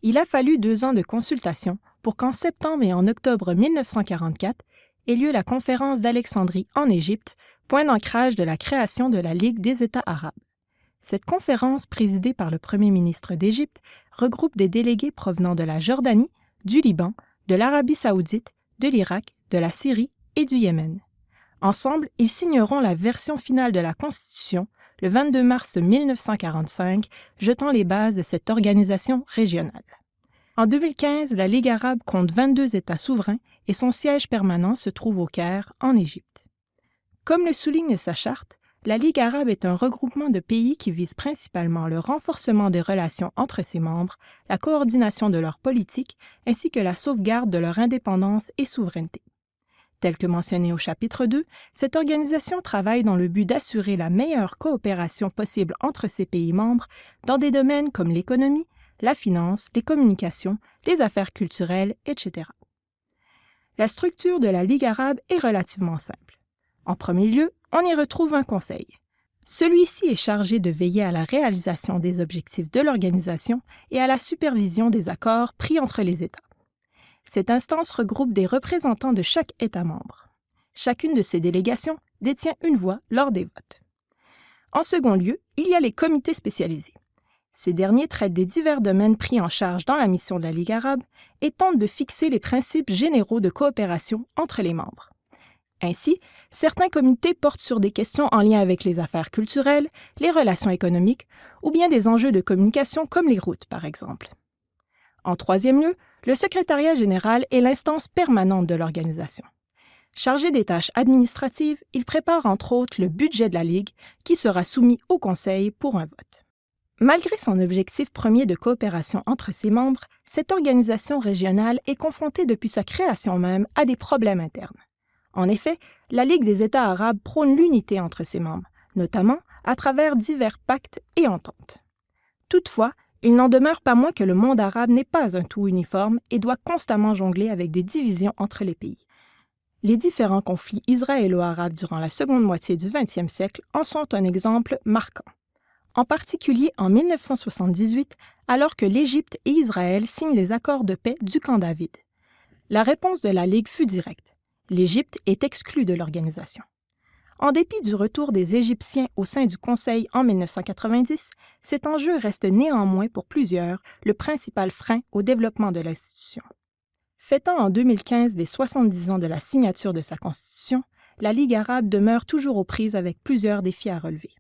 Il a fallu 2 ans de consultation pour qu'en septembre et en octobre 1944 ait lieu la conférence d'Alexandrie en Égypte, point d'ancrage de la création de la Ligue des États arabes. Cette conférence, présidée par le premier ministre d'Égypte, regroupe des délégués provenant de la Jordanie, du Liban, de l'Arabie saoudite, de l'Irak, de la Syrie et du Yémen. Ensemble, ils signeront la version finale de la Constitution le 22 mars 1945, jetant les bases de cette organisation régionale. En 2015, la Ligue arabe compte 22 États souverains et son siège permanent se trouve au Caire, en Égypte. Comme le souligne sa charte, la Ligue arabe est un regroupement de pays qui vise principalement le renforcement des relations entre ses membres, la coordination de leur politique ainsi que la sauvegarde de leur indépendance et souveraineté. Tel que mentionné au chapitre 2, cette organisation travaille dans le but d'assurer la meilleure coopération possible entre ses pays membres dans des domaines comme l'économie, la finance, les communications, les affaires culturelles, etc. La structure de la Ligue arabe est relativement simple. En premier lieu, on y retrouve un conseil. Celui-ci est chargé de veiller à la réalisation des objectifs de l'organisation et à la supervision des accords pris entre les États. Cette instance regroupe des représentants de chaque État membre. Chacune de ces délégations détient une voix lors des votes. En second lieu, il y a les comités spécialisés. Ces derniers traitent des divers domaines pris en charge dans la mission de la Ligue arabe et tentent de fixer les principes généraux de coopération entre les membres. Ainsi, certains comités portent sur des questions en lien avec les affaires culturelles, les relations économiques ou bien des enjeux de communication comme les routes, par exemple. En troisième lieu, le secrétariat général est l'instance permanente de l'organisation. Chargé des tâches administratives, il prépare entre autres le budget de la Ligue qui sera soumis au Conseil pour un vote. Malgré son objectif premier de coopération entre ses membres, cette organisation régionale est confrontée depuis sa création même à des problèmes internes. En effet, la Ligue des États arabes prône l'unité entre ses membres, notamment à travers divers pactes et ententes. Toutefois, il n'en demeure pas moins que le monde arabe n'est pas un tout uniforme et doit constamment jongler avec des divisions entre les pays. Les différents conflits israélo-arabes durant la seconde moitié du XXe siècle en sont un exemple marquant. En particulier en 1978, alors que l'Égypte et Israël signent les accords de paix du camp David. La réponse de la Ligue fut directe. L'Égypte est exclue de l'organisation. En dépit du retour des Égyptiens au sein du Conseil en 1990, cet enjeu reste néanmoins pour plusieurs le principal frein au développement de l'institution. Fêtant en 2015 les 70 ans de la signature de sa constitution, la Ligue arabe demeure toujours aux prises avec plusieurs défis à relever.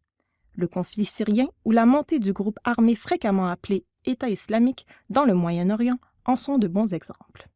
Le conflit syrien ou la montée du groupe armé fréquemment appelé État islamique dans le Moyen-Orient en sont de bons exemples.